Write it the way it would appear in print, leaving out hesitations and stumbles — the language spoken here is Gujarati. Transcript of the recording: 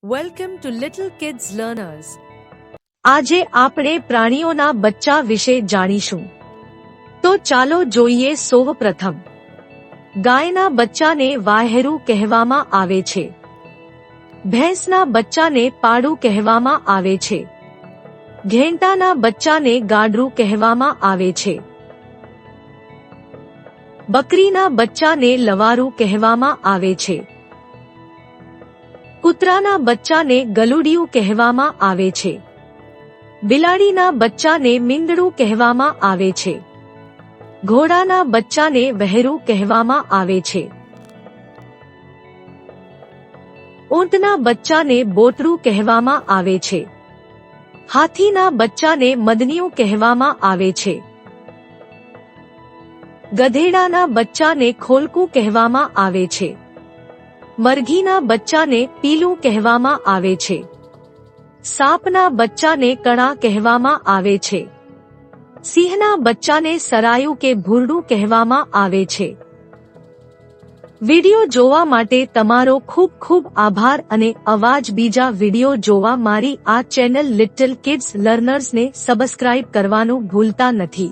Welcome to little kids learners. આજે આપણે પ્રાણીઓના બચ્ચા વિશે જાણીશું. તો ચાલો જોઈએ. સૌપ્રથમ ગાયના બચ્ચાને વાહેરું કહેવામાં આવે છે. ભેંસના બચ્ચાને પાડું કહેવામાં આવે છે. ઘેંટાના બચ્ચાને ગાડરું કહેવામાં આવે છે. બકરીના બચ્ચાને લવારું કહેવામાં આવે છે. કૂતરાના બચ્ચાને ગલુડિયું કહેવામાં આવે છે. બિલાડીના બચ્ચાને મીંદડું કહેવામાં આવે છે. ઘોડાના બચ્ચાને વહેરું કહેવામાં આવે છે. ઊંટના બચ્ચાને બોટડું કહેવામાં આવે છે. હાથીના બચ્ચાને મદનિયું કહેવામાં આવે છે. ગધેડાના બચ્ચાને ખોલકું કહેવામાં આવે છે. મરઘીના બચ્ચાને પીલું કહેવામાં આવે છે. સાપના બચ્ચાને કણા કહેવામાં આવે છે. સિંહના બચ્ચાને સરાયું કે ભૂરડું કહેવામાં આવે છે. વિડિયો જોવા માટે તમારો ખૂબ ખૂબ આભાર અને આવા જ બીજા વિડિયો જોવા મારી આ ચેનલ લિટલ કિડ્સ લર્નર્સને સબસ્ક્રાઇબ કરવાનું ભૂલતા નથી.